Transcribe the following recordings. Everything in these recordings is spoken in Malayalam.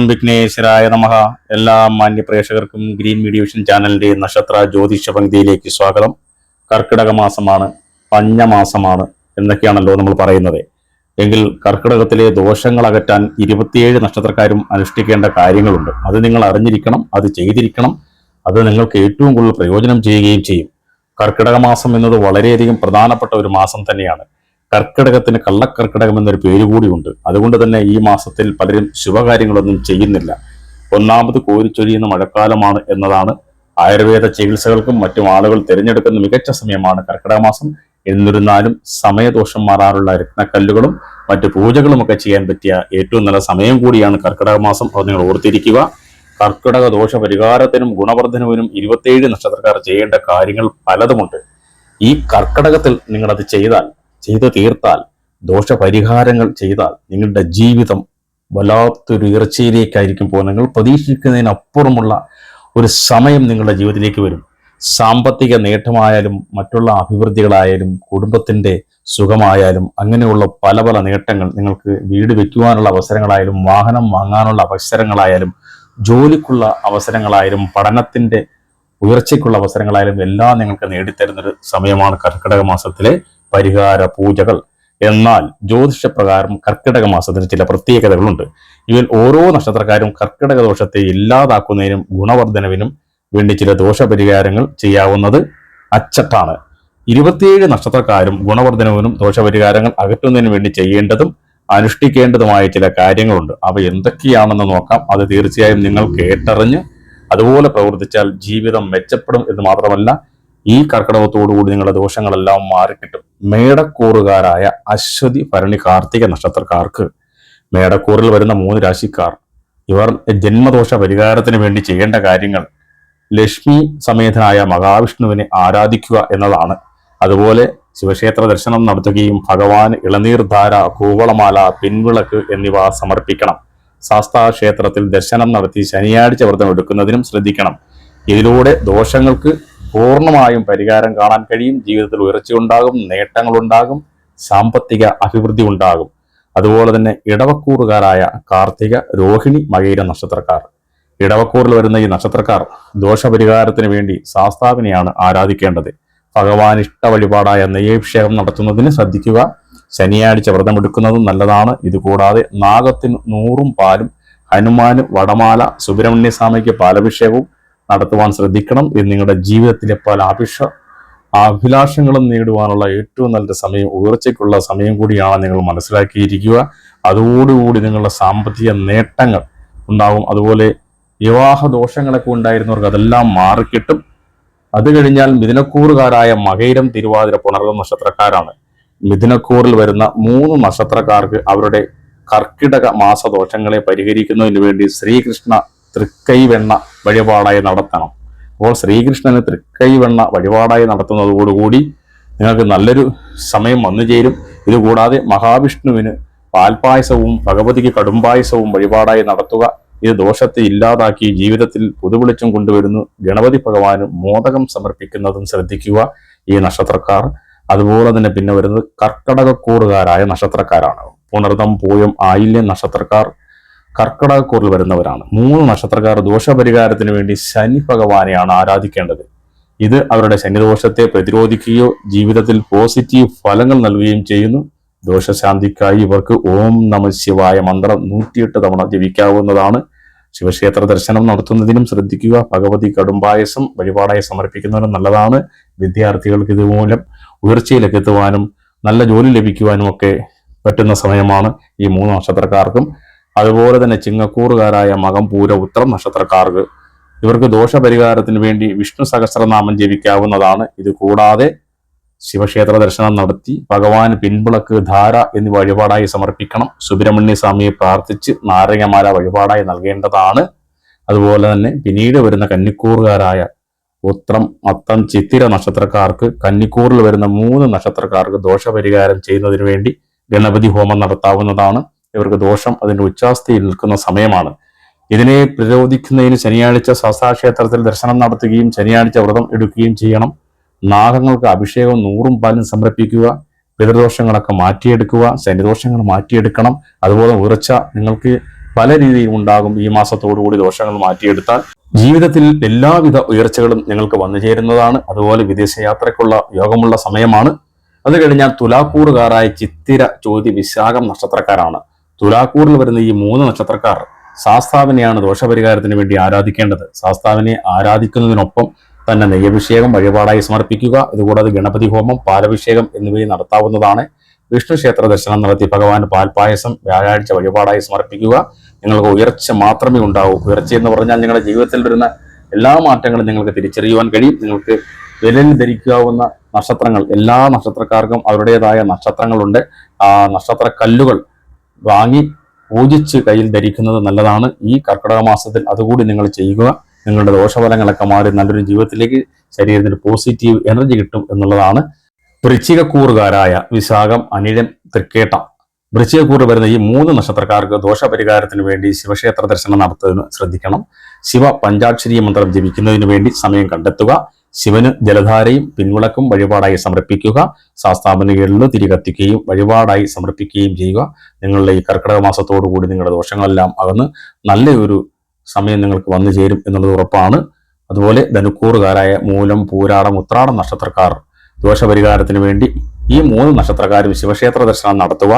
വിഘ്നേശ്വരായ നമഃ. എല്ലാ മാന്യ പ്രേക്ഷകർക്കും ഗ്രീൻ മീഡിയ വിഷൻ ചാനലിന്റെ നക്ഷത്ര ജ്യോതിഷ പങ്ക്തിയിലേക്ക് സ്വാഗതം. കർക്കിടക മാസമാണ്, പഞ്ഞമാസമാണ് എന്നൊക്കെയാണല്ലോ നമ്മൾ പറയുന്നത്. എങ്കിൽ കർക്കിടകത്തിലെ ദോഷങ്ങൾ അകറ്റാൻ 27 നക്ഷത്രക്കാരും അനുഷ്ഠിക്കേണ്ട കാര്യങ്ങളുണ്ട്. അത് നിങ്ങൾ അറിഞ്ഞിരിക്കണം, അത് ചെയ്തിരിക്കണം. അത് നിങ്ങൾക്ക് ഏറ്റവും കൂടുതൽ പ്രയോജനം ചെയ്യുകയും ചെയ്യും. കർക്കിടക മാസം എന്നത് വളരെയധികം പ്രധാനപ്പെട്ട ഒരു മാസം തന്നെയാണ്. കർക്കിടകത്തിന് കള്ളക്കർക്കിടകം എന്നൊരു പേര് കൂടിയുണ്ട്. അതുകൊണ്ട് തന്നെ ഈ മാസത്തിൽ പലരും ശുഭകാര്യങ്ങളൊന്നും ചെയ്യുന്നില്ല. ഒന്നാമത് കോരിച്ചൊരിയുന്ന മഴക്കാലമാണ് എന്നതാണ്. ആയുർവേദ ചികിത്സകൾക്കും മറ്റും ആളുകൾ തിരഞ്ഞെടുക്കുന്ന മികച്ച സമയമാണ് കർക്കിടക മാസം. എന്നിരുന്നാലും സമയദോഷം മാറാറുള്ള രത്നക്കല്ലുകളും മറ്റു പൂജകളും ഒക്കെ ചെയ്യാൻ പറ്റിയ ഏറ്റവും നല്ല സമയം കൂടിയാണ് കർക്കിടക മാസം. അത് നിങ്ങൾ ഓർത്തിരിക്കുക. കർക്കിടക ദോഷ പരിഹാരത്തിനും ഗുണവർദ്ധനവിനും 27 നക്ഷത്രക്കാർ ചെയ്യേണ്ട കാര്യങ്ങൾ പലതുമുണ്ട്. ഈ കർക്കിടകത്തിൽ നിങ്ങളത് ചെയ്തു തീർത്താൽ, ദോഷപരിഹാരങ്ങൾ ചെയ്താൽ നിങ്ങളുടെ ജീവിതം വല്ലാത്തൊരു ഉയർച്ചയിലേക്കായിരിക്കും പോകുന്നത്. നിങ്ങൾ പ്രതീക്ഷിക്കുന്നതിനപ്പുറമുള്ള ഒരു സമയം നിങ്ങളുടെ ജീവിതത്തിലേക്ക് വരും. സാമ്പത്തിക നേട്ടമായാലും മറ്റുള്ള അഭിവൃദ്ധികളായാലും കുടുംബത്തിന്റെ സുഖമായാലും അങ്ങനെയുള്ള പല പല നേട്ടങ്ങൾ, നിങ്ങൾക്ക് വീട് വെക്കുവാനുള്ള അവസരങ്ങളായാലും വാഹനം വാങ്ങാനുള്ള അവസരങ്ങളായാലും ജോലിക്കുള്ള അവസരങ്ങളായാലും പഠനത്തിന്റെ ഉയർച്ചയ്ക്കുള്ള അവസരങ്ങളായാലും എല്ലാം നിങ്ങൾക്ക് നേടിത്തരുന്നൊരു സമയമാണ് കർക്കിടക മാസത്തിലെ പരിഹാര പൂജകൾ. എന്നാൽ ജ്യോതിഷപ്രകാരം കർക്കിടക മാസത്തിന് ചില പ്രത്യേകതകളുണ്ട്. ഇവയിൽ ഓരോ നക്ഷത്രക്കാരും കർക്കിടക ദോഷത്തെ ഇല്ലാതാക്കുന്നതിനും ഗുണവർദ്ധനവിനും വേണ്ടി ചില ദോഷപരിഹാരങ്ങൾ ചെയ്യാവുന്നത് അച്ചട്ടാണ്. 27 നക്ഷത്രക്കാരും ഗുണവർദ്ധനവിനും ദോഷപരിഹാരങ്ങൾ അകറ്റുന്നതിന് വേണ്ടി ചെയ്യേണ്ടതും അനുഷ്ഠിക്കേണ്ടതുമായ ചില കാര്യങ്ങളുണ്ട്. അവ എന്തൊക്കെയാണെന്ന് നോക്കാം. അത് തീർച്ചയായും നിങ്ങൾ കേട്ടറിഞ്ഞ് അതുപോലെ പ്രവർത്തിച്ചാൽ ജീവിതം മെച്ചപ്പെടും എന്ന് മാത്രമല്ല, ഈ കർക്കിടകത്തോടുകൂടി നിങ്ങളുടെ ദോഷങ്ങളെല്ലാം മാറിക്കിട്ടും. മേടക്കൂറുകാരായ അശ്വതി, ഭരണി, കാർത്തിക നക്ഷത്രക്കാർക്ക്, മേടക്കൂറിൽ വരുന്ന 3 രാശിക്കാർ, ഇവർ ജന്മദോഷ പരിഹാരത്തിന് വേണ്ടി ചെയ്യേണ്ട കാര്യങ്ങൾ ലക്ഷ്മി സമേതനായ മഹാവിഷ്ണുവിനെ ആരാധിക്കുക എന്നതാണ്. അതുപോലെ ശിവക്ഷേത്ര ദർശനം നടത്തുകയും ഭഗവാൻ ഇളനീർധാര, കൂവളമാല, പിൻവിളക്ക് എന്നിവ സമർപ്പിക്കണം. ശാസ്താ ക്ഷേത്രത്തിൽ ദർശനം നടത്തി ശനിയാഴ്ച വ്രതം എടുക്കുന്നതിനും ശ്രദ്ധിക്കണം. ഇതിലൂടെ ദോഷങ്ങൾക്ക് പൂർണ്ണമായും പരിഹാരം കാണാൻ കഴിയും. ജീവിതത്തിൽ ഉയർച്ചയുണ്ടാകും, നേട്ടങ്ങളുണ്ടാകും, സാമ്പത്തിക അഭിവൃദ്ധി ഉണ്ടാകും. അതുപോലെ തന്നെ ഇടവക്കൂറുകാരായ കാർത്തിക, രോഹിണി, മകയിര നക്ഷത്രക്കാർ, ഇടവക്കൂറിൽ വരുന്ന ഈ നക്ഷത്രക്കാർ ദോഷപരിഹാരത്തിന് വേണ്ടി ശാസ്താവിനെയാണ് ആരാധിക്കേണ്ടത്. ഭഗവാൻ ഇഷ്ട വഴിപാടായ നെയ്യഭിഷേകം നടത്തുന്നതിന് ശ്രദ്ധിക്കുക. ശനിയാഴ്ച വ്രതമെടുക്കുന്നതും നല്ലതാണ്. ഇതുകൂടാതെ നാഗത്തിന് 100 പാലും, ഹനുമാന് വടമാല, സുബ്രഹ്മണ്യ സ്വാമിക്ക് പാലഭിഷേകവും നടത്തുവാൻ ശ്രദ്ധിക്കണം. ഇത് നിങ്ങളുടെ ജീവിതത്തിലെ പല അഭിലാഷങ്ങളും നേടുവാനുള്ള ഏറ്റവും നല്ല സമയം, ഉയർച്ചയ്ക്കുള്ള സമയം കൂടിയാണ് നിങ്ങൾ മനസ്സിലാക്കിയിരിക്കുക. അതോടുകൂടി നിങ്ങളുടെ സാമ്പത്തിക നേട്ടങ്ങൾ ഉണ്ടാകും. അതുപോലെ വിവാഹ ദോഷങ്ങളൊക്കെ ഉണ്ടായിരുന്നവർക്ക് അതെല്ലാം മാറിക്കിട്ടും. അത് കഴിഞ്ഞാൽ മിഥുനക്കൂറുകാരായ മകയിരം, തിരുവാതിര, പുണർന്ന നക്ഷത്രക്കാരാണ്. മിഥുനക്കൂറിൽ വരുന്ന 3 നക്ഷത്രക്കാർക്ക് അവരുടെ കർക്കിടക മാസദോഷങ്ങളെ പരിഹരിക്കുന്നതിന് വേണ്ടി ശ്രീകൃഷ്ണ തൃക്കൈവെണ്ണ വഴിപാടായി നടത്തണം. അപ്പോൾ ശ്രീകൃഷ്ണന് തൃക്കൈവെണ്ണ വഴിപാടായി നടത്തുന്നതോടുകൂടി നിങ്ങൾക്ക് നല്ലൊരു സമയം വന്നു ചേരും. ഇതുകൂടാതെ മഹാവിഷ്ണുവിന് പാൽപായസവും ഭഗവതിക്ക് കടുംപായസവും വഴിപാടായി നടത്തുക. ഇത് ദോഷത്തെ ഇല്ലാതാക്കി ജീവിതത്തിൽ പുതുവെളിച്ചം കൊണ്ടുവരുന്നു. ഗണപതി ഭഗവാന് മോദകം സമർപ്പിക്കുന്നതും ശ്രദ്ധിക്കുക ഈ നക്ഷത്രക്കാർ. അതുപോലെ തന്നെ പിന്നെ വരുന്നത് കർക്കടകക്കൂറുകാരായ നക്ഷത്രക്കാരാണ്. പുണർതം, പൂയം, ആയില്യം നക്ഷത്രക്കാർ കർക്കടകക്കൂറിൽ വരുന്നവരാണ്. 3 നക്ഷത്രക്കാർ ദോഷപരിഹാരത്തിന് വേണ്ടി ശനി ഭഗവാനെയാണ് ആരാധിക്കേണ്ടത്. ഇത് അവരുടെ ശനിദോഷത്തെ പ്രതിരോധിക്കുകയോ ജീവിതത്തിൽ പോസിറ്റീവ് ഫലങ്ങൾ നൽകുകയും ചെയ്യുന്നു. ദോഷശാന്തിക്കായി ഇവർക്ക് ഓം നമഃ ശിവായ മന്ത്രം 108 തവണ ജപിക്കാവുന്നതാണ്. ശിവക്ഷേത്ര ദർശനം നടത്തുന്നതിനും ശ്രദ്ധിക്കുക. ഭഗവതി കടുംപായസം വഴിപാടായി സമർപ്പിക്കുന്നതിനും നല്ലതാണ്. വിദ്യാർത്ഥികൾക്ക് ഇതുമൂലം ഉയർച്ചയിലേക്ക് എത്തുവാനും നല്ല ജോലി ലഭിക്കുവാനും ഒക്കെ പറ്റുന്ന സമയമാണ് ഈ 3 നക്ഷത്രക്കാർക്കും. അതുപോലെ തന്നെ ചിങ്ങക്കൂറുകാരായ മകം, പൂര, ഉത്രം നക്ഷത്രക്കാർക്ക്, ഇവർക്ക് ദോഷപരിഹാരത്തിന് വേണ്ടി വിഷ്ണു സഹസ്രനാമം ജപിക്കാവുന്നതാണ്. ഇത് കൂടാതെ ശിവക്ഷേത്ര ദർശനം നടത്തി ഭഗവാൻ പിൻവിളക്ക്, ധാര എന്നിവ വഴിപാടായി സമർപ്പിക്കണം. സുബ്രഹ്മണ്യ സ്വാമിയെ പ്രാർത്ഥിച്ച് നാരങ്ങമാല വഴിപാടായി നൽകേണ്ടതാണ്. അതുപോലെ തന്നെ പിന്നീട് വരുന്ന കന്നിക്കൂറുകാരായ ഉത്രം, അത്തം, ചിത്തിര നക്ഷത്രക്കാർക്ക്, കന്നിക്കൂറിൽ വരുന്ന 3 നക്ഷത്രക്കാർക്ക് ദോഷപരിഹാരം ചെയ്യുന്നതിന് വേണ്ടി ഗണപതി ഹോമം നടത്താവുന്നതാണ്. ഇവർക്ക് ദോഷം അതിന്റെ ഉച്ചാസ്ഥയിൽ നിൽക്കുന്ന സമയമാണ്. ഇതിനെ പ്രതിരോധിക്കുന്നതിന് ശനിയാഴ്ച ശാസ്താക്ഷേത്രത്തിൽ ദർശനം നടത്തുകയും ശനിയാഴ്ച വ്രതം എടുക്കുകയും ചെയ്യണം. നാഗങ്ങൾക്ക് അഭിഷേകവും 100 പാലും സമർപ്പിക്കുക. പിതൃദോഷങ്ങളൊക്കെ മാറ്റിയെടുക്കുക, ശനിദോഷങ്ങൾ മാറ്റിയെടുക്കണം. അതുപോലെ ഉയർച്ച നിങ്ങൾക്ക് പല രീതിയിൽ ഉണ്ടാകും. ഈ മാസത്തോടുകൂടി ദോഷങ്ങൾ മാറ്റിയെടുത്താൽ ജീവിതത്തിൽ എല്ലാവിധ ഉയർച്ചകളും നിങ്ങൾക്ക് വന്നു ചേരുന്നതാണ്. അതുപോലെ വിദേശയാത്രയ്ക്കുള്ള യോഗമുള്ള സമയമാണ്. അത് കഴിഞ്ഞാൽ തുലാക്കൂറുകാരായ ചിത്തിര, ചോതി, വിശാഖം നക്ഷത്രക്കാരാണ്. തുലാക്കൂറിൽ വരുന്ന ഈ 3 നക്ഷത്രക്കാർ ശാസ്താവിനെയാണ് ദോഷപരിഹാരത്തിന് വേണ്ടി ആരാധിക്കേണ്ടത്. ശാസ്താവിനെ ആരാധിക്കുന്നതിനൊപ്പം തന്നെ നെയ്യഭിഷേകം വഴിപാടായി സമർപ്പിക്കുക. ഇതുകൂടാതെ ഗണപതി ഹോമം, പാലഭിഷേകം എന്നിവയും നടത്താവുന്നതാണ്. വിഷ്ണു ക്ഷേത്ര ദർശനം നടത്തി ഭഗവാന് പാൽപായസം വ്യാഴാഴ്ച വഴിപാടായി സമർപ്പിക്കുക. നിങ്ങൾക്ക് ഉയർച്ച മാത്രമേ ഉണ്ടാവൂ. ഉയർച്ച എന്ന് പറഞ്ഞാൽ നിങ്ങളുടെ ജീവിതത്തിൽ വരുന്ന എല്ലാ മാറ്റങ്ങളും നിങ്ങൾക്ക് തിരിച്ചറിയുവാൻ കഴിയും. നിങ്ങൾക്ക് വിരലിൽ ധരിക്കാവുന്ന നക്ഷത്രങ്ങൾ, എല്ലാ നക്ഷത്രക്കാർക്കും അവരുടേതായ നക്ഷത്രങ്ങളുണ്ട്. ആ നക്ഷത്ര കല്ലുകൾ വാങ്ങി പൂജിച്ച് കയ്യിൽ ധരിക്കുന്നത് നല്ലതാണ്. ഈ കർക്കിടക മാസത്തിൽ അതുകൂടി നിങ്ങൾ ചെയ്യുക. നിങ്ങളുടെ ദോഷഫലങ്ങളൊക്കെ മാറി നല്ലൊരു ജീവിതത്തിലേക്ക്, ശരീരത്തിന് പോസിറ്റീവ് എനർജി കിട്ടും എന്നുള്ളതാണ്. വൃശ്ചികക്കൂറുകാരായ വിശാഖം, അനിഴം, തൃക്കേട്ട, വൃശ്ചികക്കൂറ് വരുന്ന ഈ 3 നക്ഷത്രക്കാർക്ക് ദോഷപരിഹാരത്തിന് വേണ്ടി ശിവക്ഷേത്ര ദർശനം നടത്തുന്നതിന് ശ്രദ്ധിക്കണം. ശിവ പഞ്ചാക്ഷരി മന്ത്രം ജപിക്കുന്നതിന് വേണ്ടി സമയം കണ്ടെത്തുക. ശിവന് ജലധാരയും പിൻവിളക്കും വഴിപാടായി സമർപ്പിക്കുക. ശാസ്താവിന് എള്ളു തിരി കത്തിക്കുകയും വഴിപാടായി സമർപ്പിക്കുകയും ചെയ്യുക. നിങ്ങളുടെ ഈ കർക്കിടക മാസത്തോടുകൂടി നിങ്ങളുടെ ദോഷങ്ങളെല്ലാം അകന്ന് നല്ലൊരു സമയം നിങ്ങൾക്ക് വന്നു ചേരും എന്നുള്ളത് ഉറപ്പാണ്. അതുപോലെ ധനുക്കൂറുകാരായ മൂലം, പൂരാടം, ഉത്രാടം നക്ഷത്രക്കാർ ദോഷപരിഹാരത്തിന് വേണ്ടി ഈ 3 നക്ഷത്രക്കാരും ശിവക്ഷേത്ര ദർശനം നടത്തുക.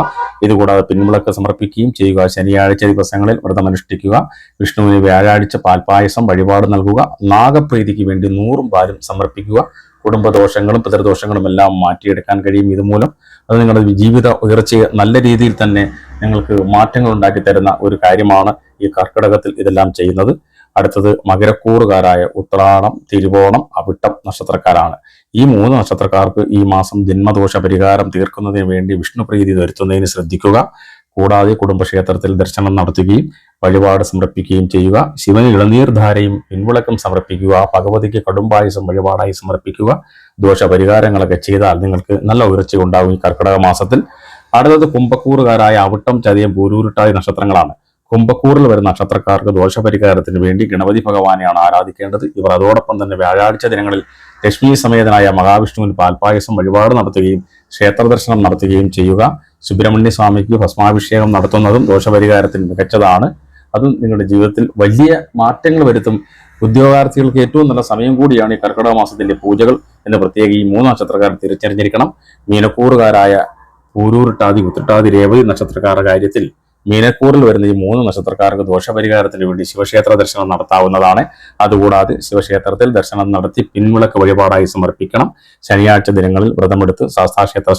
ഇതുകൂടാതെ പിൻവിളക്ക് സമർപ്പിക്കുകയും ചെയ്യുക. ശനിയാഴ്ച ദിവസങ്ങളിൽ വ്രതമനുഷ്ഠിക്കുക. വിഷ്ണുവിന് വ്യാഴാഴ്ച പാൽപായസം വഴിപാട് നൽകുക. നാഗപ്രീതിക്ക് വേണ്ടി 100 പാലും സമർപ്പിക്കുക. കുടുംബദോഷങ്ങളും പിതൃദോഷങ്ങളും എല്ലാം മാറ്റിയെടുക്കാൻ കഴിയും ഇതുമൂലം. അത് നിങ്ങളുടെ ജീവിത ഉയർച്ചയെ നല്ല രീതിയിൽ തന്നെ നിങ്ങൾക്ക് മാറ്റങ്ങൾ ഉണ്ടാക്കി തരുന്ന ഒരു കാര്യമാണ് ഈ കർക്കിടകത്തിൽ ഇതെല്ലാം ചെയ്യുന്നത്. അടുത്തത് മകരക്കൂറുകാരായ ഉത്രാടം, തിരുവോണം, അവിട്ടം നക്ഷത്രക്കാരാണ്. ഈ 3 നക്ഷത്രക്കാർക്ക് ഈ മാസം ജന്മദോഷ പരിഹാരം തീർക്കുന്നതിന് വേണ്ടി വിഷ്ണുപ്രീതി വരുത്തുന്നതിന് ശ്രദ്ധിക്കുക. കൂടാതെ കുടുംബക്ഷേത്രത്തിൽ ദർശനം നടത്തുകയും വഴിപാട് സമർപ്പിക്കുകയും ചെയ്യുക. ശിവന് ഇളനീർധാരയും പിൻവിളക്കും സമർപ്പിക്കുക. ഭഗവതിക്ക് കടുംപായസം വഴിപാടായി സമർപ്പിക്കുക. ദോഷപരിഹാരങ്ങളൊക്കെ ചെയ്താൽ നിങ്ങൾക്ക് നല്ല ഉയർച്ച ഉണ്ടാകും ഈ കർക്കിടക മാസത്തിൽ. അടുത്തത് കുംഭക്കൂറുകാരായ അവിട്ടം, ചതയം, പൂരൂരുട്ടാതി നക്ഷത്രങ്ങളാണ്. കുംഭക്കൂറിൽ വരുന്ന നക്ഷത്രക്കാർക്ക് ദോഷപരിഹാരത്തിന് വേണ്ടി ഗണപതി ഭഗവാനെയാണ് ആരാധിക്കേണ്ടത്. ഇവർ അതോടൊപ്പം തന്നെ വ്യാഴാഴ്ച ദിനങ്ങളിൽ ലക്ഷ്മി സമേതനായ മഹാവിഷ്ണുവിന് പാൽപായസം വഴിപാട് നടത്തുകയും ക്ഷേത്ര ദർശനം നടത്തുകയും ചെയ്യുക. സുബ്രഹ്മണ്യ സ്വാമിക്ക് ഭസ്മാഭിഷേകം നടത്തുന്നതും ദോഷപരിഹാരത്തിന് മികച്ചതാണ്. അതും നിങ്ങളുടെ ജീവിതത്തിൽ വലിയ മാറ്റങ്ങൾ വരുത്തും. ഉദ്യോഗാർത്ഥികൾക്ക് ഏറ്റവും നല്ല സമയം കൂടിയാണ് ഈ കർക്കിടക മാസത്തിന്റെ പൂജകൾ എന്ന് പ്രത്യേകം ഈ 3 നക്ഷത്രക്കാർ തിരിച്ചറിഞ്ഞിരിക്കണം. മീനക്കൂറുകാരായ പൂരൂരുട്ടാതി, ഉത്രട്ടാതി, രേവതി നക്ഷത്രക്കാരുടെ കാര്യത്തിൽ മീനക്കൂറിൽ വരുന്ന ഈ 3 നക്ഷത്രക്കാർക്ക് ദോഷപരിഹാരത്തിന് വേണ്ടി ശിവക്ഷേത്ര ദർശനം നടത്താവുന്നതാണ്. അതുകൂടാതെ ശിവക്ഷേത്രത്തിൽ ദർശനം നടത്തി പിൻവിളക്ക് വഴിപാടായി സമർപ്പിക്കണം. ശനിയാഴ്ച ദിനങ്ങളിൽ വ്രതമെടുത്ത് ശാസ്താക്ഷേത്ര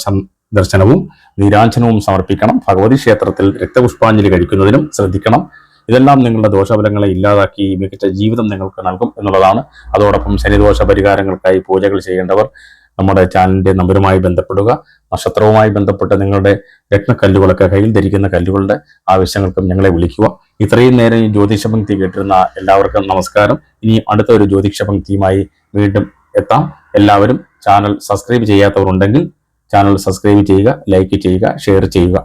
ദർശനവും നീരാഞ്ജനവും സമർപ്പിക്കണം. ഭഗവതി ക്ഷേത്രത്തിൽ രക്തപുഷ്പാഞ്ജലി കഴിക്കുന്നതിനും ശ്രദ്ധിക്കണം. ഇതെല്ലാം നിങ്ങളുടെ ദോഷഫലങ്ങളെ ഇല്ലാതാക്കി മികച്ച ജീവിതം നിങ്ങൾക്ക് നൽകും എന്നുള്ളതാണ്. അതോടൊപ്പം ശനിദോഷ പരിഹാരങ്ങൾക്കായി പൂജകൾ ചെയ്യേണ്ടവർ നമ്മുടെ ചാനലിന്റെ നമ്പറുമായി ബന്ധപ്പെടുക. നക്ഷത്രവുമായി ബന്ധപ്പെട്ട് നിങ്ങളുടെ രത്നക്കല്ലുകളൊക്കെ കയ്യിൽ ധരിക്കുന്ന കല്ലുകളുടെ ആവശ്യങ്ങൾക്കും ഞങ്ങളെ വിളിക്കുക. ഇത്രയും നേരം ഈ ജ്യോതിഷ പങ്ക്തി കേട്ടിരുന്ന എല്ലാവർക്കും നമസ്കാരം. ഇനി അടുത്ത ഒരു ജ്യോതിഷ പങ്ക്തിയുമായി വീണ്ടും എത്താം. എല്ലാവരും ചാനൽ സബ്സ്ക്രൈബ് ചെയ്യാത്തവരുണ്ടെങ്കിൽ ചാനൽ സബ്സ്ക്രൈബ് ചെയ്യുക, ലൈക്ക് ചെയ്യുക, ഷെയർ ചെയ്യുക.